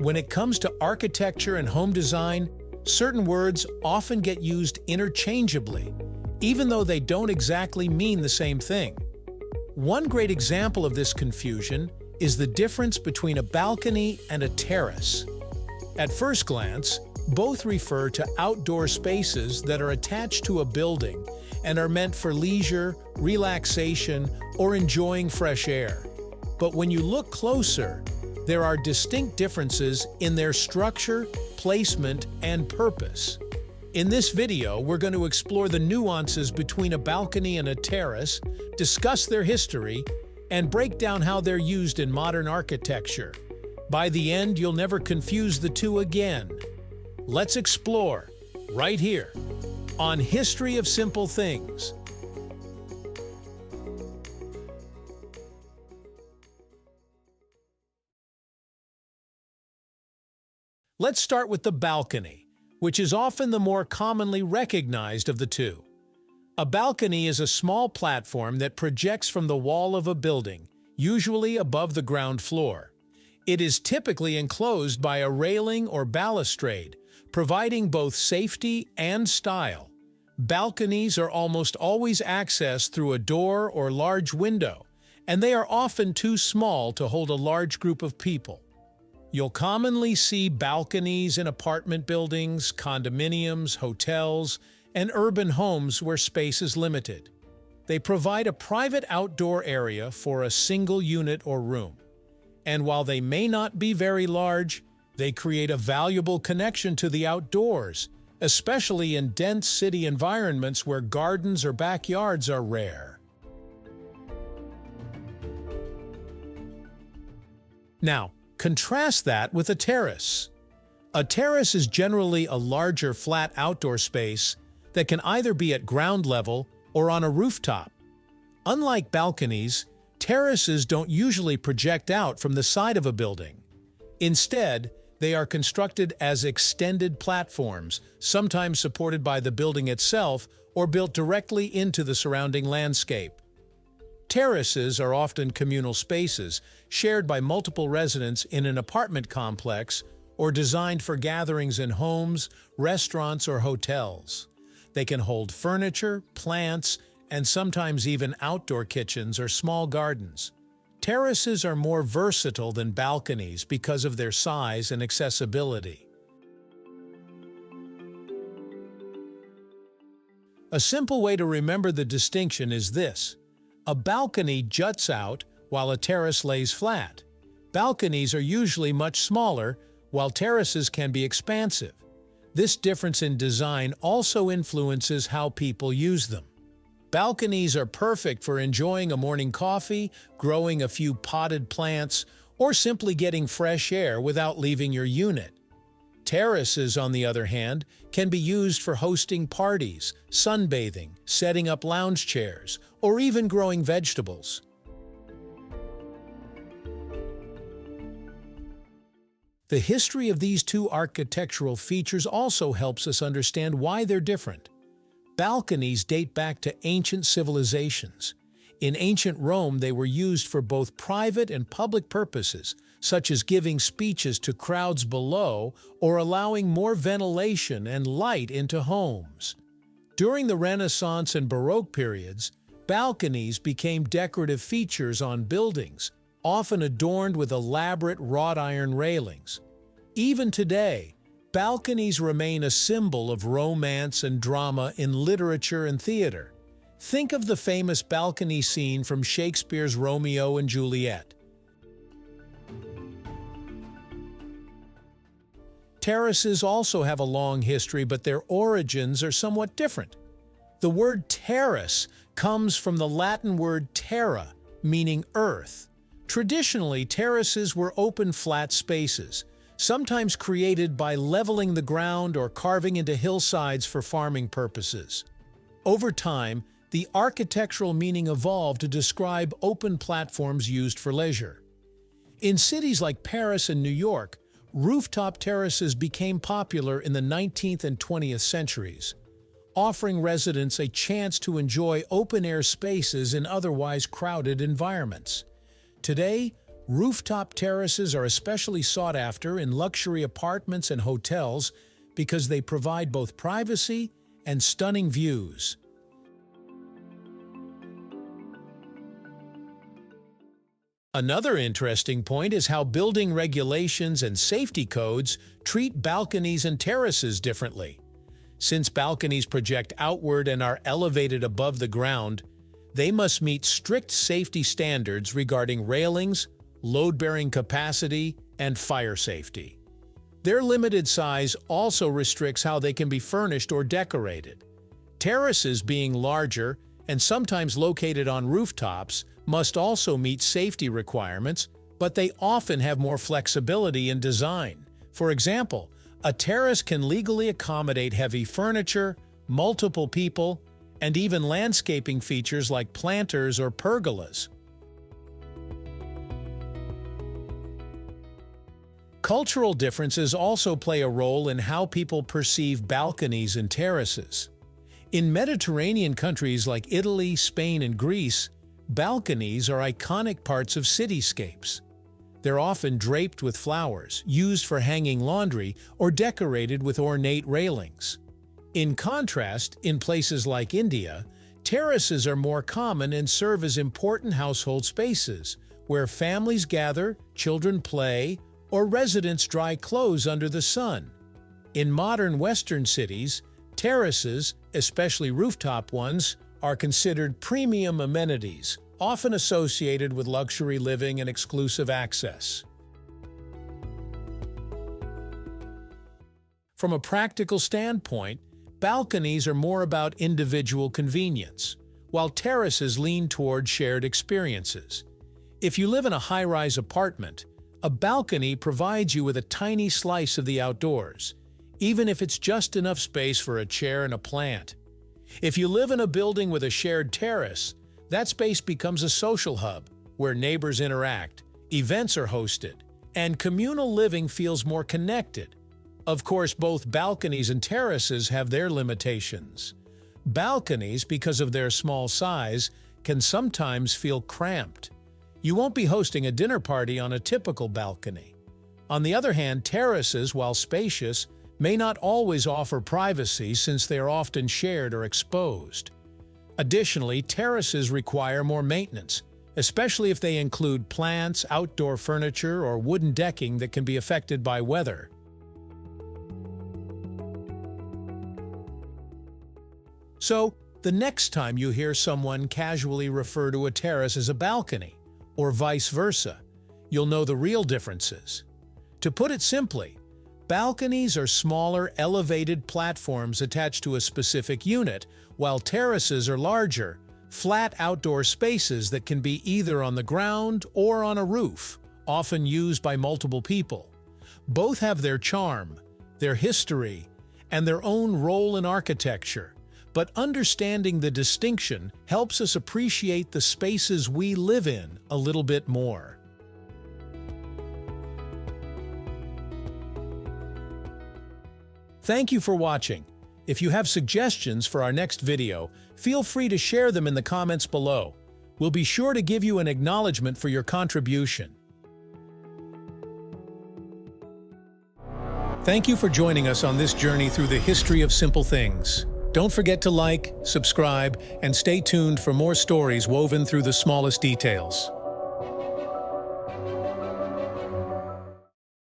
When it comes to architecture and home design, certain words often get used interchangeably, even though they don't exactly mean the same thing. One great example of this confusion is the difference between a balcony and a terrace. At first glance, both refer to outdoor spaces that are attached to a building and are meant for leisure, relaxation, or enjoying fresh air. But when you look closer, there are distinct differences in their structure, placement, and purpose. In this video, we're going to explore the nuances between a balcony and a terrace, discuss their history, and break down how they're used in modern architecture. By the end, you'll never confuse the two again. Let's explore, right here, on History of Simple Things. Let's start with the balcony, which is often the more commonly recognized of the two. A balcony is a small platform that projects from the wall of a building, usually above the ground floor. It is typically enclosed by a railing or balustrade, providing both safety and style. Balconies are almost always accessed through a door or large window, and they are often too small to hold a large group of people. You'll commonly see balconies in apartment buildings, condominiums, hotels, and urban homes where space is limited. They provide a private outdoor area for a single unit or room. And while they may not be very large, they create a valuable connection to the outdoors, especially in dense city environments where gardens or backyards are rare. Now, contrast that with a terrace. A terrace is generally a larger flat outdoor space that can either be at ground level or on a rooftop. Unlike balconies, terraces don't usually project out from the side of a building. Instead, they are constructed as extended platforms, sometimes supported by the building itself or built directly into the surrounding landscape. Terraces are often communal spaces, shared by multiple residents in an apartment complex or designed for gatherings in homes, restaurants, or hotels. They can hold furniture, plants, and sometimes even outdoor kitchens or small gardens. Terraces are more versatile than balconies because of their size and accessibility. A simple way to remember the distinction is this. A balcony juts out while a terrace lays flat. Balconies are usually much smaller, while terraces can be expansive. This difference in design also influences how people use them. Balconies are perfect for enjoying a morning coffee, growing a few potted plants, or simply getting fresh air without leaving your unit. Terraces, on the other hand, can be used for hosting parties, sunbathing, setting up lounge chairs, or even growing vegetables. The history of these two architectural features also helps us understand why they're different. Balconies date back to ancient civilizations. In ancient Rome, they were used for both private and public purposes, such as giving speeches to crowds below or allowing more ventilation and light into homes. During the Renaissance and Baroque periods, balconies became decorative features on buildings, often adorned with elaborate wrought iron railings. Even today, balconies remain a symbol of romance and drama in literature and theater. Think of the famous balcony scene from Shakespeare's Romeo and Juliet. Terraces also have a long history, but their origins are somewhat different. The word terrace comes from the Latin word terra, meaning earth. Traditionally, terraces were open flat spaces, sometimes created by leveling the ground or carving into hillsides for farming purposes. Over time, the architectural meaning evolved to describe open platforms used for leisure. In cities like Paris and New York, rooftop terraces became popular in the 19th and 20th centuries, offering residents a chance to enjoy open-air spaces in otherwise crowded environments. Today, Rooftop terraces are especially sought after in luxury apartments and hotels because they provide both privacy and stunning views. Another interesting point is how building regulations and safety codes treat balconies and terraces differently. Since balconies project outward and are elevated above the ground, they must meet strict safety standards regarding railings, load-bearing capacity, and fire safety. Their limited size also restricts how they can be furnished or decorated. Terraces, being larger and sometimes located on rooftops, must also meet safety requirements, but they often have more flexibility in design. For example, a terrace can legally accommodate heavy furniture, multiple people, and even landscaping features like planters or pergolas. Cultural differences also play a role in how people perceive balconies and terraces. In Mediterranean countries like Italy, Spain, and Greece, balconies are iconic parts of cityscapes. They're often draped with flowers, used for hanging laundry, or decorated with ornate railings. In contrast, in places like India, terraces are more common and serve as important household spaces, where families gather, children play, or residents dry clothes under the sun. In modern Western cities, terraces, especially rooftop ones, are considered premium amenities, often associated with luxury living and exclusive access. From a practical standpoint, balconies are more about individual convenience, while terraces lean toward shared experiences. If you live in a high-rise apartment, a balcony provides you with a tiny slice of the outdoors, even if it's just enough space for a chair and a plant. If you live in a building with a shared terrace, that space becomes a social hub where neighbors interact, events are hosted, and communal living feels more connected. Of course, both balconies and terraces have their limitations. Balconies, because of their small size, can sometimes feel cramped. You won't be hosting a dinner party on a typical balcony. On the other hand, terraces, while spacious, may not always offer privacy since they are often shared or exposed. Additionally, terraces require more maintenance, especially if they include plants, outdoor furniture, or wooden decking that can be affected by weather. So, the next time you hear someone casually refer to a terrace as a balcony, or vice versa, you'll know the real differences. To put it simply, balconies are smaller, elevated platforms attached to a specific unit, while terraces are larger, flat outdoor spaces that can be either on the ground or on a roof, often used by multiple people. Both have their charm, their history, and their own role in architecture, but understanding the distinction helps us appreciate the spaces we live in a little bit more. Thank you for watching. If you have suggestions for our next video, feel free to share them in the comments below. We'll be sure to give you an acknowledgement for your contribution. Thank you for joining us on this journey through the history of simple things. Don't forget to like, subscribe, and stay tuned for more stories woven through the smallest details.